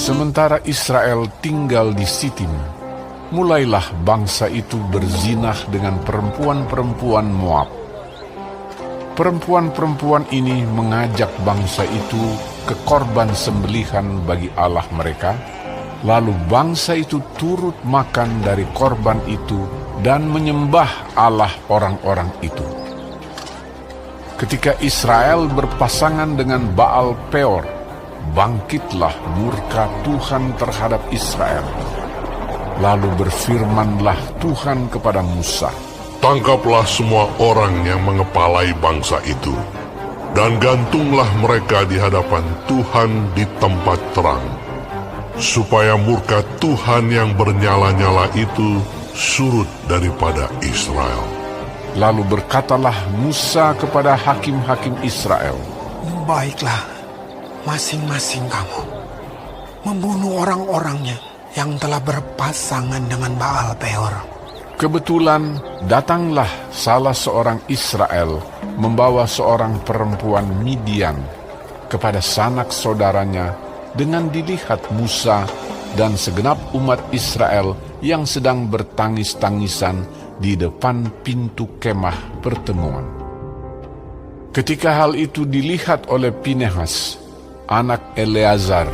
Sementara Israel tinggal di Sitim, mulailah bangsa itu berzinah dengan perempuan-perempuan Moab. Perempuan-perempuan ini mengajak bangsa itu ke korban sembelihan bagi Allah mereka, lalu bangsa itu turut makan dari korban itu dan menyembah Allah orang-orang itu. Ketika Israel berpasangan dengan Baal Peor, bangkitlah murka Tuhan terhadap Israel. Lalu berfirmanlah Tuhan kepada Musa, "Tangkaplah semua orang yang mengepalai bangsa itu, dan gantunglah mereka di hadapan Tuhan di tempat terang, supaya murka Tuhan yang bernyala-nyala itu surut daripada Israel." Lalu berkatalah Musa kepada hakim-hakim Israel, "Baiklah, masing-masing kamu membunuh orang-orangnya yang telah berpasangan dengan Baal Peor." Kebetulan datanglah salah seorang Israel membawa seorang perempuan Midian kepada sanak saudaranya dengan dilihat Musa dan segenap umat Israel yang sedang bertangis-tangisan di depan pintu kemah pertemuan. Ketika hal itu dilihat oleh Pinehas, anak Eleazar,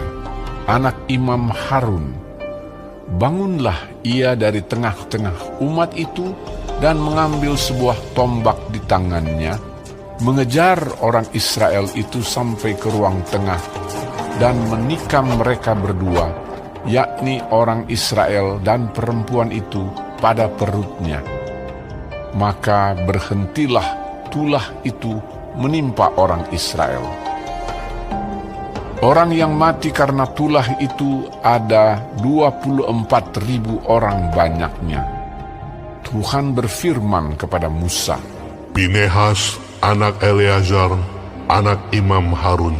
anak Imam Harun, bangunlah ia dari tengah-tengah umat itu dan mengambil sebuah tombak di tangannya, mengejar orang Israel itu sampai ke ruang tengah dan menikam mereka berdua, yakni orang Israel dan perempuan itu pada perutnya. Maka berhentilah tulah itu menimpa orang Israel. Orang yang mati karena tulah itu ada 24.000 orang banyaknya. Tuhan berfirman kepada Musa, "Pinehas, anak Eleazar, anak Imam Harun,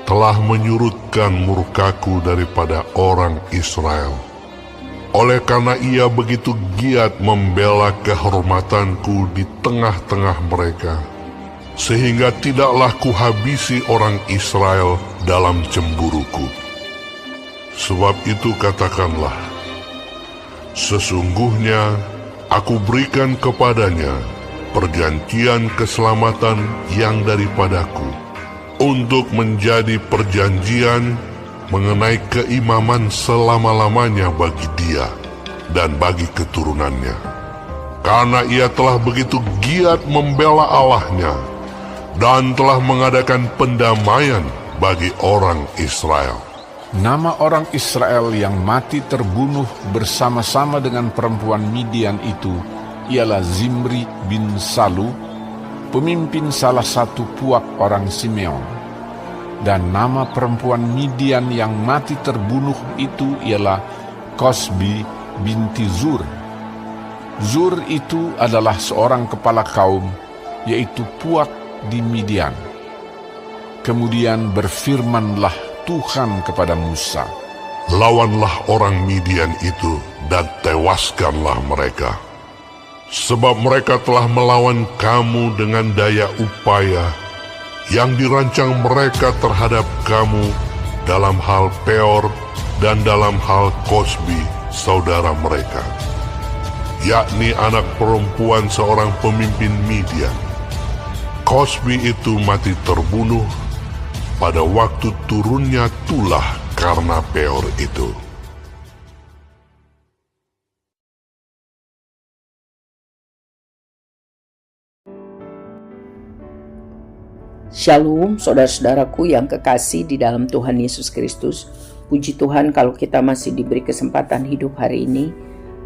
telah menyurutkan murkaku daripada orang Israel. Oleh karena ia begitu giat membela kehormatanku di tengah-tengah mereka, sehingga tidaklah kuhabisi orang Israel dalam cemburuku. Sebab itu katakanlah, sesungguhnya aku berikan kepadanya perjanjian keselamatan yang daripadaku, untuk menjadi perjanjian mengenai keimaman selama-lamanya bagi dia dan bagi keturunannya. Karena ia telah begitu giat membela Allahnya dan telah mengadakan pendamaian bagi orang Israel." nama orang Israel yang mati terbunuh bersama-sama dengan perempuan Midian itu ialah Zimri bin Salu, pemimpin salah satu puak orang Simeon. Dan nama perempuan Midian yang mati terbunuh itu ialah Kosbi binti Zur. Zur itu adalah seorang kepala kaum, yaitu puak di Midian. Kemudian berfirmanlah Tuhan kepada Musa, "Lawanlah orang Midian itu dan tewaskanlah mereka. Sebab mereka telah melawan kamu dengan daya upaya yang dirancang mereka terhadap kamu dalam hal Peor dan dalam hal Kosbi, saudara mereka, yakni anak perempuan seorang pemimpin Midian. Kosbi itu mati terbunuh pada waktu turunnya tulah karena Peor itu." Shalom saudara-saudaraku yang kekasih di dalam Tuhan Yesus Kristus. Puji Tuhan kalau kita masih diberi kesempatan hidup hari ini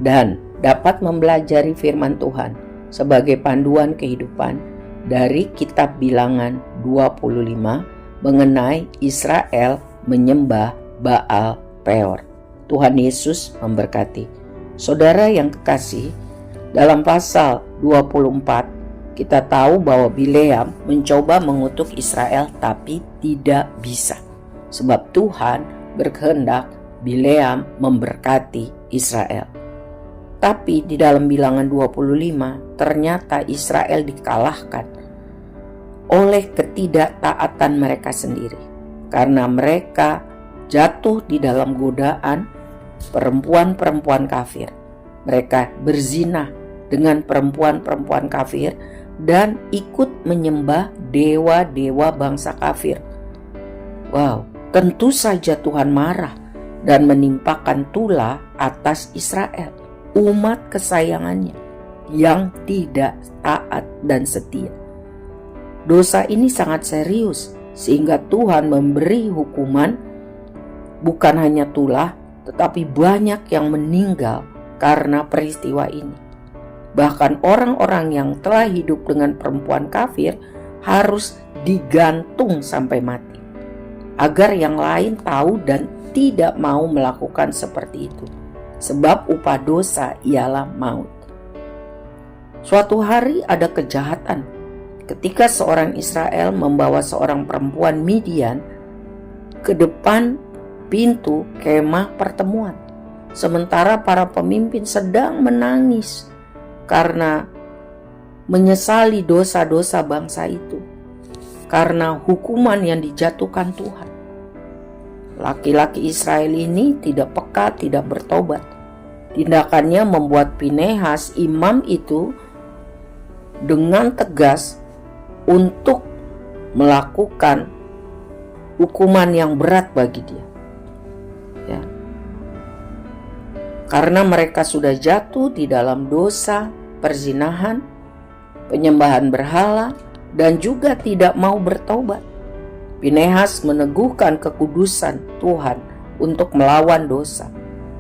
dan dapat mempelajari firman Tuhan sebagai panduan kehidupan dari kitab Bilangan 25 mengenai Israel menyembah Baal Peor. Tuhan Yesus memberkati. Saudara yang kekasih, dalam pasal 24 kita tahu bahwa Bileam mencoba mengutuk Israel tapi tidak bisa. Sebab Tuhan berkehendak Bileam memberkati Israel. Tapi di dalam Bilangan 25 ternyata Israel dikalahkan oleh ketidaktaatan mereka sendiri. Karena mereka jatuh di dalam godaan perempuan-perempuan kafir. Mereka berzina dengan perempuan-perempuan kafir dan ikut menyembah dewa-dewa bangsa kafir. Wow, tentu saja Tuhan marah dan menimpakan tulah atas Israel, umat kesayangannya yang tidak taat dan setia. Dosa ini sangat serius sehingga Tuhan memberi hukuman, bukan hanya tulah, tetapi banyak yang meninggal karena peristiwa ini. Bahkan orang-orang yang telah hidup dengan perempuan kafir harus digantung sampai mati, agar yang lain tahu dan tidak mau melakukan seperti itu. Sebab upah dosa ialah maut. Suatu hari ada kejahatan ketika seorang Israel membawa seorang perempuan Midian ke depan pintu kemah pertemuan, sementara para pemimpin sedang menangis karena menyesali dosa-dosa bangsa itu, karena hukuman yang dijatuhkan Tuhan. Laki-laki Israel ini tidak peka, tidak bertobat. Tindakannya membuat Pinehas, imam itu, dengan tegas untuk melakukan hukuman yang berat bagi dia. Ya. Karena mereka sudah jatuh di dalam dosa perzinahan, penyembahan berhala, dan juga tidak mau bertobat. Pinehas meneguhkan kekudusan Tuhan untuk melawan dosa.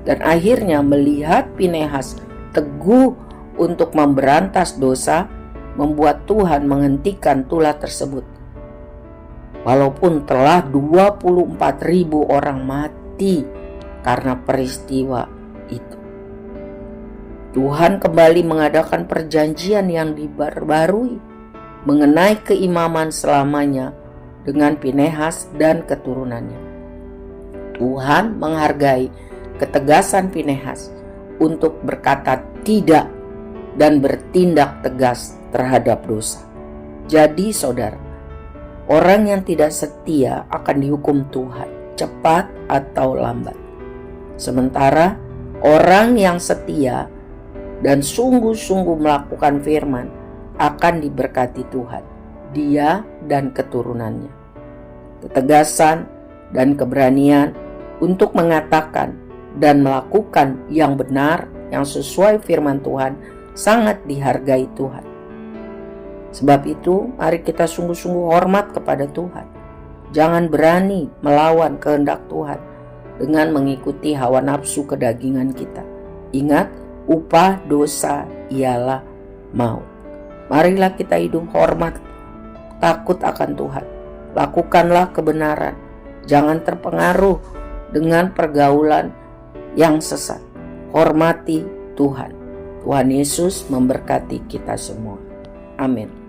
Dan akhirnya melihat Pinehas teguh untuk memberantas dosa, membuat Tuhan menghentikan tulah tersebut. Walaupun telah 24.000 orang mati karena peristiwa itu. Tuhan kembali mengadakan perjanjian yang diperbarui mengenai keimaman selamanya dengan Pinehas dan keturunannya. Tuhan menghargai ketegasan Pinehas untuk berkata tidak dan bertindak tegas terhadap dosa. Jadi saudara, orang yang tidak setia akan dihukum Tuhan, cepat atau lambat. Sementara orang yang setia dan sungguh-sungguh melakukan firman akan diberkati Tuhan, dia dan keturunannya. Ketegasan dan keberanian untuk mengatakan dan melakukan yang benar, yang sesuai firman Tuhan, sangat dihargai Tuhan. Sebab itu, mari kita sungguh-sungguh hormat kepada Tuhan. Jangan berani melawan kehendak Tuhan dengan mengikuti hawa nafsu kedagingan kita. Ingat, upah dosa ialah maut. Marilah kita hidup hormat, takut akan Tuhan. Lakukanlah kebenaran. Jangan terpengaruh dengan pergaulan yang sesat. Hormati Tuhan. Tuhan Yesus memberkati kita semua. Amin.